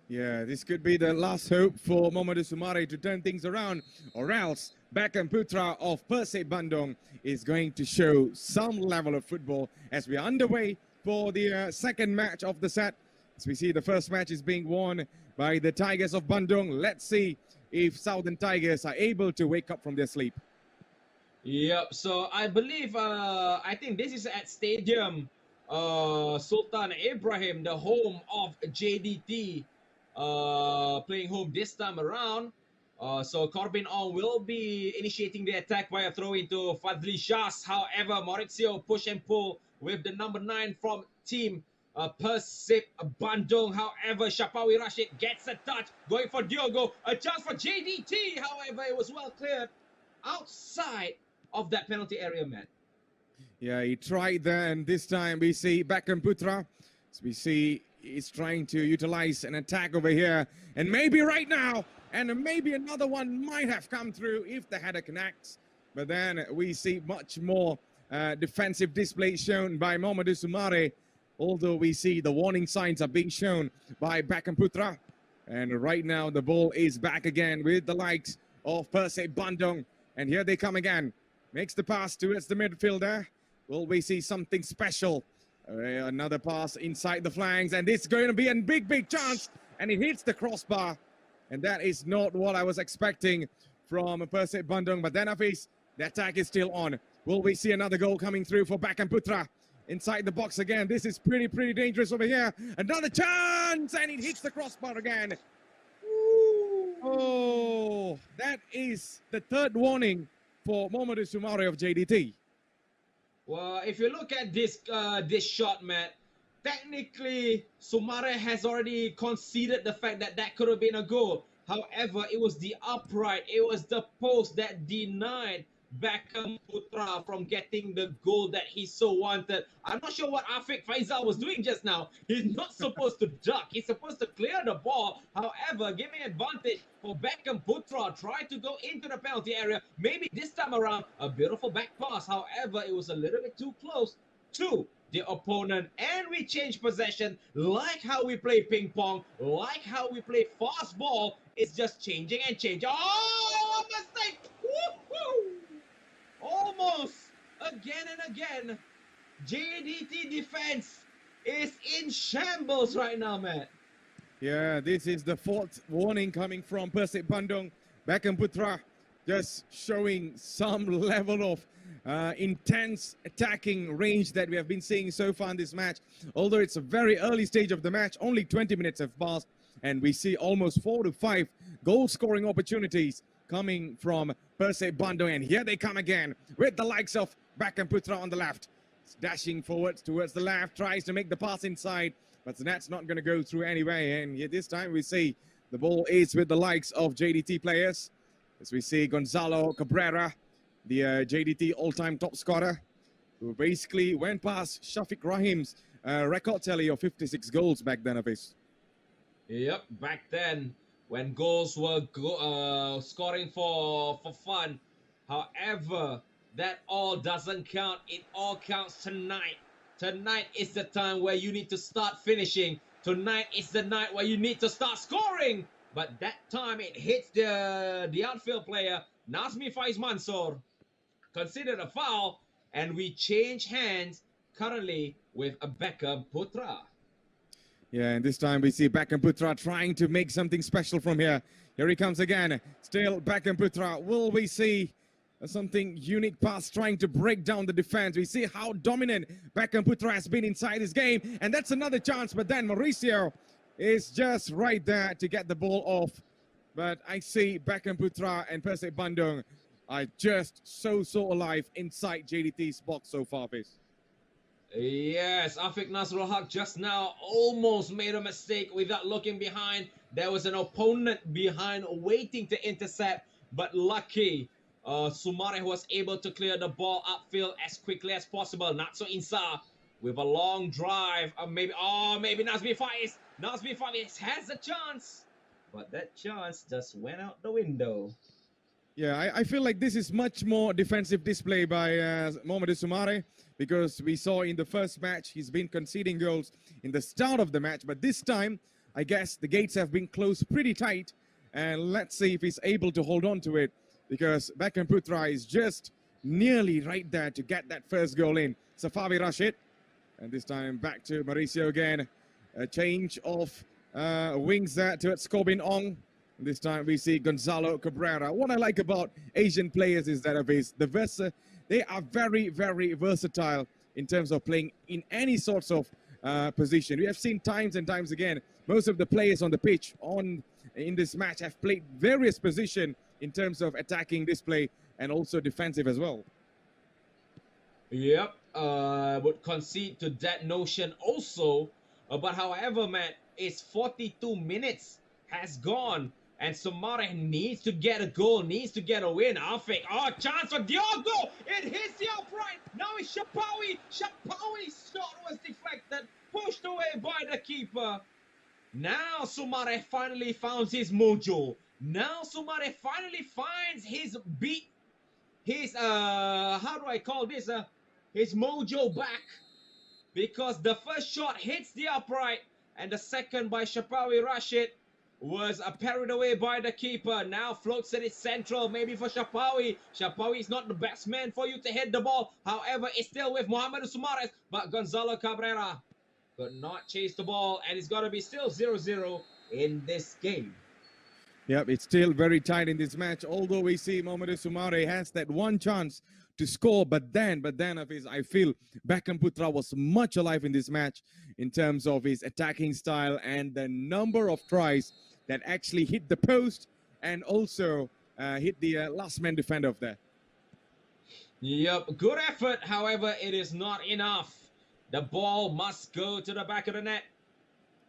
Yeah, this could be the last hope for Mohammed Sumareh to turn things around, or else Beckham Putra of Persib Bandung is going to show some level of football as we are underway for the second match of the set. As we see, the first match is being won by the Tigers of Bandung. Let's see if Southern Tigers are able to wake up from their sleep. Yep, so I believe, I think this is at Stadium Sultan Ibrahim, the home of JDT, playing home this time around. So Corbin Ong will be initiating the attack via throw into Fadli Shahs. However, Maurizio push and pull with the number 9 from team Persib Bandung. However, Shapawi Rashid gets a touch, going for Diogo. A chance for JDT. However, it was well cleared outside of that penalty area, man. Yeah, he tried there, and this time we see Beckham Putra. So we see he's trying to utilize an attack over here, and maybe right now, and maybe another one might have come through if the header connects. But then we see much more defensive display shown by Mohammed Sumareh, although we see the warning signs are being shown by Beckham Putra. And right now the ball is back again with the likes of Persib Bandung. And here they come again. Makes the pass towards the midfielder. Will we see something special? Another pass inside the flanks, and it's going to be a big chance, and it hits the crossbar. And that is not what I was expecting from Persib Bandung. But then Hafiz, the attack is still on. Will we see another goal coming through for Beckham Putra? Inside the box again. This is pretty dangerous over here. Another chance, and it hits the crossbar again. Oh, that is the third warning for Mohammed Sumareh of JDT. Well, if you look at this shot, Matt, technically Sumareh has already conceded the fact that that could have been a goal. However, it was the upright, it was the post that denied Beckham Putra from getting the goal that he so wanted. I'm not sure what Afiq Faisal was doing just now. He's not supposed to duck. He's supposed to clear the ball. However, giving advantage for Beckham Putra. Try to go into the penalty area. Maybe this time around, a beautiful back pass. However, it was a little bit too close to the opponent. And we change possession like how we play ping pong, like how we play fast ball. It's just changing and changing. Oh, mistake! Woo-hoo! Almost again and again. JDT defense is in shambles right now, man. Yeah, this is the fourth warning coming from Persib Bandung. Beckham Putra just showing some level of intense attacking range that we have been seeing so far in this match. Although it's a very early stage of the match, only 20 minutes have passed, and we see almost 4 to 5 goal-scoring opportunities coming from Persib Bandung. And here they come again with the likes of Beckham Putra on the left. Dashing forwards towards the left, tries to make the pass inside, but that's not going to go through anyway. And yet this time we see the ball is with the likes of JDT players. As we see Gonzalo Cabrera, the JDT all-time top scorer, who basically went past Shafiq Rahim's record tally of 56 goals back then of his. Yep, back then when goals were scoring for fun. However, that all doesn't count. It all counts tonight. Tonight is the time where you need to start finishing. Tonight is the night where you need to start scoring. But that time it hits the outfield player, Nazmi Faiz Mansour. Considered a foul, and we change hands currently with a Beckham Putra. Yeah, and this time we see Beckham Putra trying to make something special from here. Here he comes again. Still Beckham Putra. Will we see something unique pass trying to break down the defense? We see how dominant Beckham Putra has been inside his game. And that's another chance. But then Mauricio is just right there to get the ball off. But I see Beckham Putra and Persib Bandung are just so alive inside JDT's box so far, Fizz. Yes, Afiq Nasrul Haq just now almost made a mistake without looking behind. There was an opponent behind waiting to intercept, but lucky Sumareh was able to clear the ball upfield as quickly as possible. Not so Insa with a long drive. Maybe Nazmi Faiz. Nazmi Faiz has a chance, but that chance just went out the window. Yeah, I feel like this is much more defensive display by Mohammed Sumareh, because we saw in the first match he's been conceding goals in the start of the match, but this time I guess the gates have been closed pretty tight. And let's see if he's able to hold on to it, because Beckham Putra is just nearly right there to get that first goal in. Safawi Rashid. And this time back to Mauricio again. A change of wings there towards Corbin Ong. This time we see Gonzalo Cabrera. What I like about Asian players is that they are very, very versatile in terms of playing in any sorts of position. We have seen times and times again, most of the players on the pitch in this match have played various positions in terms of attacking display and also defensive as well. Yep, would concede to that notion also. But however, man, it's 42 minutes has gone. And Sumareh needs to get a goal, needs to get a win. Afik, chance for Diogo. It hits the upright. Now it's Shapawi. Shapawi's shot was deflected, pushed away by the keeper. Now Sumareh finally found his mojo. Now Sumareh finally finds his how do I call this? His mojo back. Because the first shot hits the upright and the second by Shapawi Rashid was parried away by the keeper. Now floats it central, maybe for Shapawi. Shapawi is not the best man for you to head the ball. However, it's still with Muhammad Sumareh, but Gonzalo Cabrera could not chase the ball, and it's got to be still 0-0 in this game. Yep, it's still very tight in this match, although we see Muhammad Sumareh has that one chance to score, but then I feel Beckham Putra was much alive in this match in terms of his attacking style and the number of tries that actually hit the post and also hit the last man defender of there. Yep, good effort. However, it is not enough. The ball must go to the back of the net.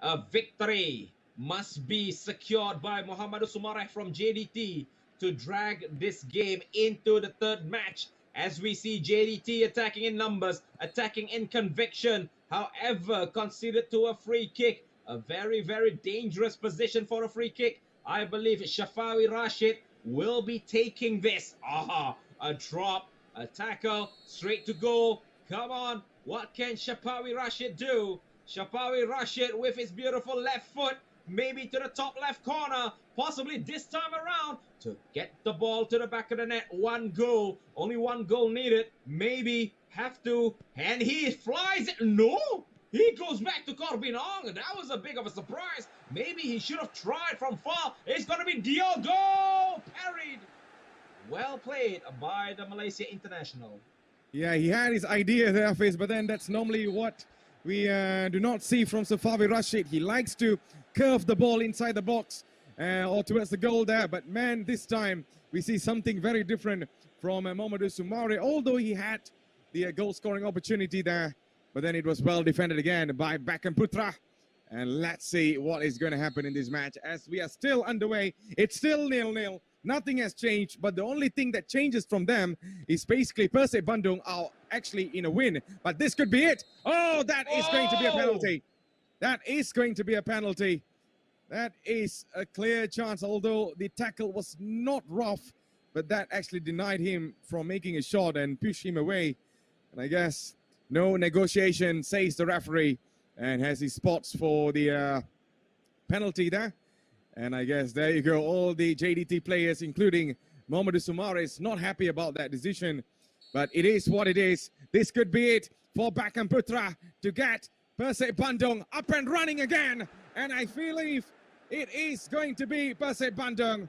A victory must be secured by Muhammad Sumareh from JDT to drag this game into the third match. As we see JDT attacking in numbers, attacking in conviction. However, conceded to a free kick. A very, very dangerous position for a free kick. I believe Shafawi Rashid will be taking this. A drop, a tackle, straight to goal. Come on, what can Shafawi Rashid do? Shafawi Rashid with his beautiful left foot, maybe to the top left corner, possibly this time around, to get the ball to the back of the net. One goal, only one goal needed, maybe have to, and he flies it. No, he goes back to Corbin Ong. That was a big of a surprise. Maybe he should have tried from far. It's going to be Diogo, parried. Well played by the Malaysia international. Yeah, he had his idea there, but then that's normally what we do not see from Safawi Rashid. He likes to curve the ball inside the box or towards the goal there. But man, this time we see something very different from Mamadou Sumareh, although he had the goal scoring opportunity there. But then it was well defended again by Beckham Putra. And let's see what is going to happen in this match as we are still underway. It's still 0-0. Nothing has changed, but the only thing that changes from them is basically Persib Bandung are actually in a win. But this could be it. Oh, that is going to be a penalty. That is going to be a penalty. That is a clear chance, although the tackle was not rough, but that actually denied him from making a shot and pushed him away. And I guess no negotiation, says the referee, and has his spots for the penalty there. And I guess there you go. All the JDT players, including Muhammad Sumareh, is not happy about that decision. But it is what it is. This could be it for Beckham Putra to get Persib Bandung up and running again. And I believe it is going to be Persib Bandung.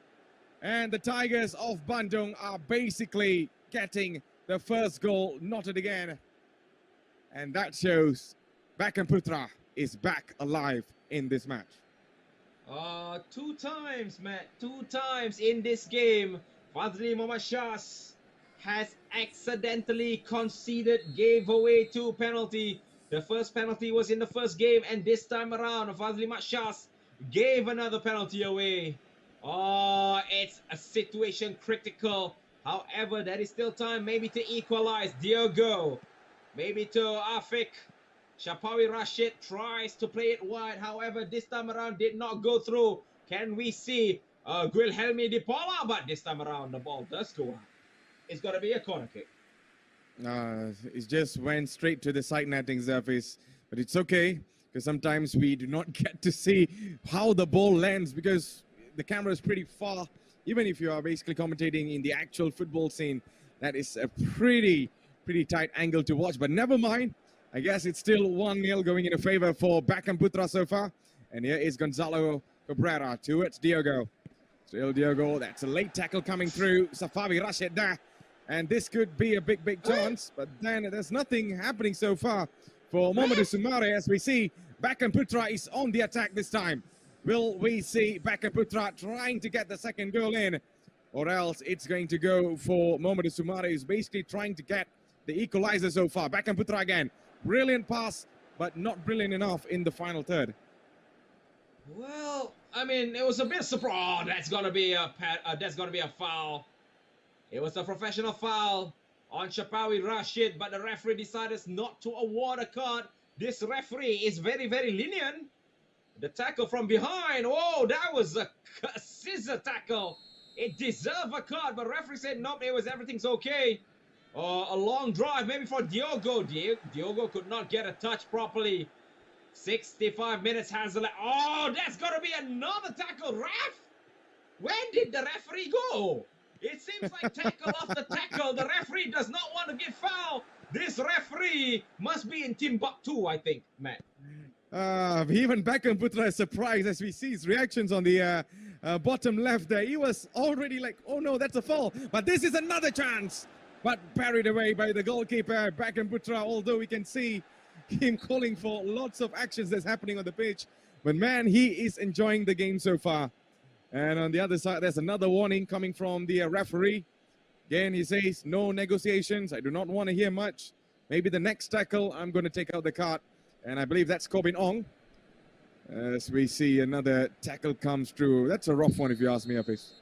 And the Tigers of Bandung are basically getting the first goal knotted again. And that shows Beckham Putra is back alive in this match. 2 times, Matt. 2 times in this game, Fazli Mohamed Shahs has accidentally conceded, gave away 2 penalties. The first penalty was in the first game, and this time around, Fazli Mohamed Shahs gave another penalty away. It's a situation critical. However, there is still time maybe to equalize. Diogo, maybe to Afik. Shapawi Rashid tries to play it wide. However, this time around did not go through. Can we see Guilherme de Paula? But this time around, the ball does go out. It's going to be a corner kick. It just went straight to the side netting surface. But it's okay. because sometimes we do not get to see how the ball lands because the camera is pretty far. Even if you are basically commentating in the actual football scene, that is a pretty tight angle to watch. But never mind. I guess it's still 1-0 going in favor for Beckham Putra so far. And here is Gonzalo Cabrera towards Diogo. Still Diogo. That's a late tackle coming through. Safawi Rashid there. And this could be a big chance. But then there's nothing happening so far for Mamadou Sumareh. As we see, Beckham Putra is on the attack this time. Will we see Beckham Putra trying to get the second goal in? Or else it's going to go for Mamadou Sumareh, who's basically trying to get the equalizer so far. Beckham Putra again. Brilliant pass, but not brilliant enough in the final third. Well, I mean, it was a bit surprise. Oh, that's gonna be a foul. It was a professional foul on Safawi Rashid, but the referee decided not to award a card. This referee is very lenient. The tackle from behind. Whoa, that was a scissor tackle. It deserved a card, but referee said nope. Everything's okay. A long drive, maybe for Diogo. Diogo could not get a touch properly. 65 minutes has left. Oh, that's got to be another tackle. Ref? Where did the referee go? It seems like tackle after tackle. The referee does not want to give foul. This referee must be in Timbuktu, I think, Matt. Even Beckham Putra is surprised as we see his reactions on the bottom left there. He was already like, oh no, that's a foul. But this is another chance. But parried away by the goalkeeper, Beckham Putra, although we can see him calling for lots of actions that's happening on the pitch. But man, he is enjoying the game so far. And on the other side, there's another warning coming from the referee. Again, he says, no negotiations. I do not want to hear much. Maybe the next tackle, I'm going to take out the card. And I believe that's Kobin Ong. As we see another tackle comes through. That's a rough one if you ask me, Hafiz.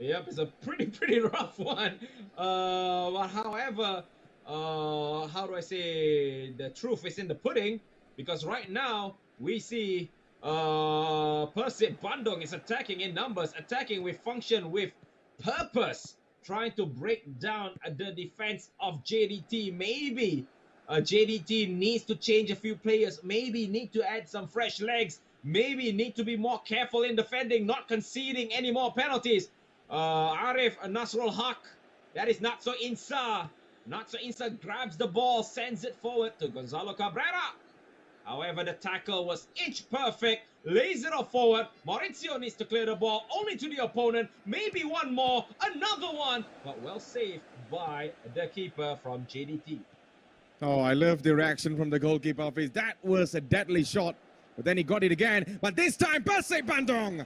Yep, it's a pretty rough one. But however, how do I say, the truth is in the pudding, because right now we see Persib Bandung is attacking in numbers, attacking with function, with purpose, trying to break down the defense of JDT. Maybe JDT needs to change a few players, maybe need to add some fresh legs, maybe need to be more careful in defending, not conceding any more penalties. Arif Nasrul Haq, that is Natso Insa. Natso Insa grabs the ball, sends it forward to Gonzalo Cabrera. However, the tackle was inch perfect, lays it off forward. Mauricio needs to clear the ball, only to the opponent. Maybe one more, another one, but well saved by the keeper from JDT. Oh, I love the reaction from the goalkeeper office. That was a deadly shot, but then he got it again. But this time, Persib Bandung.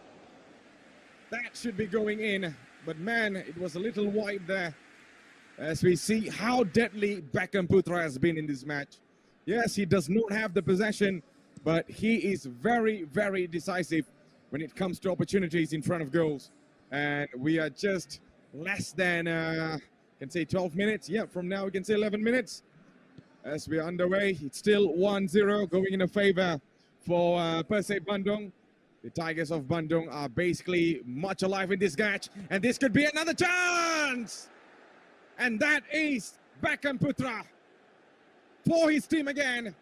That should be going in, but man, it was a little wide there. As we see how deadly Beckham Putra has been in this match. Yes, he does not have the possession, but he is very decisive when it comes to opportunities in front of goals. And we are just less than, can say 12 minutes. Yeah, from now we can say 11 minutes. As we are underway, it's still 1-0 going in a favor for Persib Bandung. The Tigers of Bandung are basically much alive in this match, and this could be another chance! And that is Beckham Putra for his team again.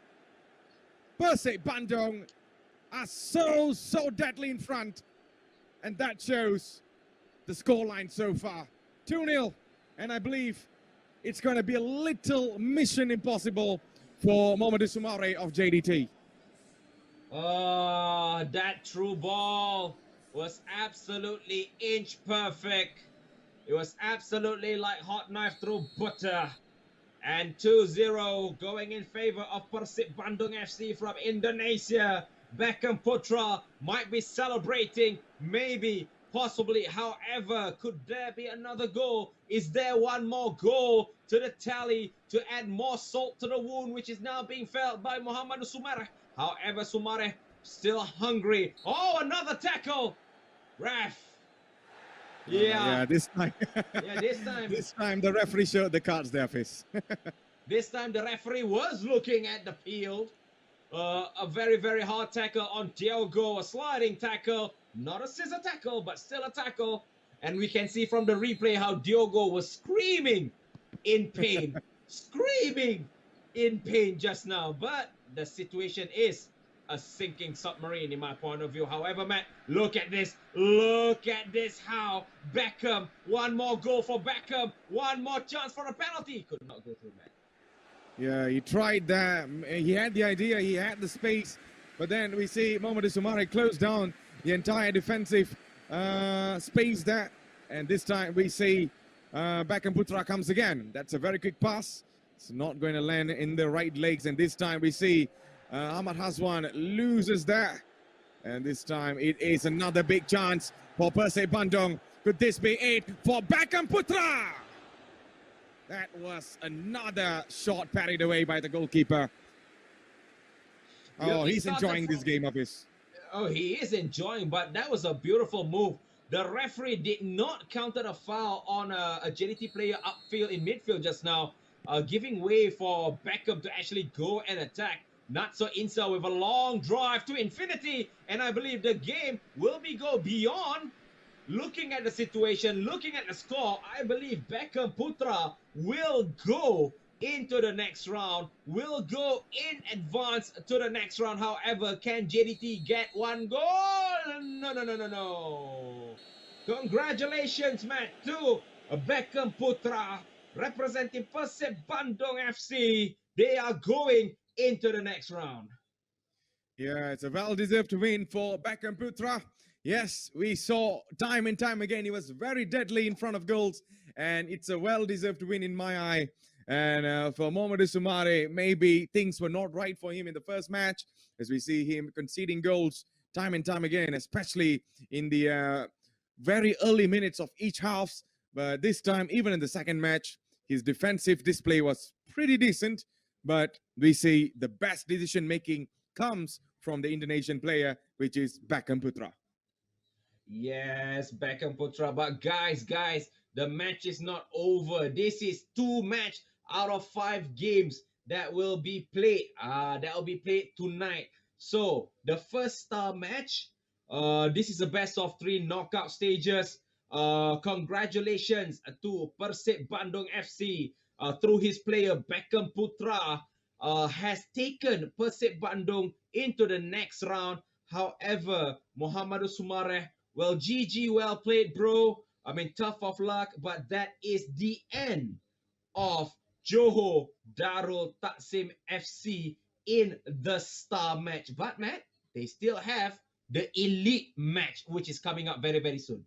Persib Bandung are so deadly in front, and that shows the scoreline so far. 2-0, and I believe it's going to be a little mission impossible for Mamadou Sumareh of JDT. Oh, that through ball was absolutely inch perfect. It was absolutely like hot knife through butter. And 2-0 going in favor of Persib Bandung FC from Indonesia. Beckham Putra might be celebrating, maybe, possibly. However, could there be another goal? Is there one more goal to the tally to add more salt to the wound, which is now being felt by Mamadou Sumareh? However, Sumareh still hungry. Oh, another tackle. Ref. Yeah, this time. This time the referee showed the cards there, Fizz. This time the referee was looking at the field. A very hard tackle on Diogo. A sliding tackle. Not a scissor tackle, but still a tackle. And we can see from the replay how Diogo was screaming in pain. Screaming in pain just now. But the situation is a sinking submarine in my point of view. However, Matt, look at this. Look at this. How Beckham, one more goal for Beckham, one more chance for a penalty. Could not go through, Matt. Yeah, he tried that. He had the idea, he had the space, but then we see Mohammed Sumareh close down the entire defensive space there. And this time we see Beckham Putra comes again. That's a very quick pass. It's not going to land in the right legs. And this time we see Ahmad Haswan loses that. And this time it is another big chance for Persib Bandung. Could this be it for Beckham Putra? That was another shot parried away by the goalkeeper. Oh, he's enjoying this game of his. Oh, he is enjoying, but that was a beautiful move. The referee did not counter a foul on a JDT player upfield in midfield just now, giving way for Beckham to actually go and attack. Not so Insa with a long drive to infinity, and I believe the game will go beyond. Looking at the situation, looking at the score, I believe Beckham Putra will go into the next round, will go in advance to the next round. However, can JDT get one goal? No. Congratulations, Matt, to Beckham Putra representing Persib Bandung FC. They are going into the next round. Yeah, it's a well-deserved win for Beckham Putra. Yes, we saw time and time again, he was very deadly in front of goals, and it's a well-deserved win in my eye. And for Mohammed Sumareh, maybe things were not right for him in the first match, as we see him conceding goals time and time again, especially in the very early minutes of each half. But this time, even in the second match, his defensive display was pretty decent. But we see the best decision-making comes from the Indonesian player, which is Beckham Putra. Yes, Beckham Putra. But guys, the match is not over. This is 2 matches out of 5 games that will be played. That will be played tonight. So the first star match, this is a best of 3 knockout stages. Congratulations to Persib Bandung FC. Through his player Beckham Putra, has taken Persib Bandung into the next round. However, Mohammed Sumareh, well, GG, well played, bro. I mean, tough of luck, but that is the end of Johor Darul Ta'azim FC in the star match. But, Matt, they still have the elite match, which is coming up very, very soon.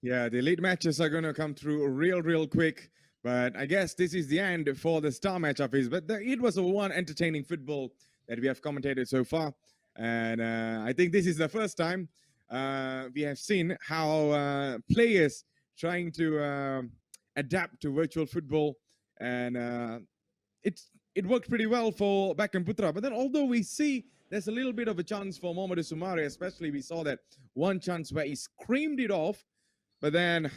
Yeah, the elite matches are going to come through real quick. But I guess this is the end for the star match of his. But it was a one entertaining football that we have commentated so far. And I think this is the first time we have seen how players trying to adapt to virtual football. And it worked pretty well for Beckham Putra. But then although we see there's a little bit of a chance for Mohammed Sumareh, especially we saw that one chance where he screamed it off. But then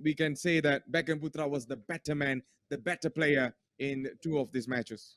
we can say that Beckham Putra was the better man, the better player in 2 of these matches.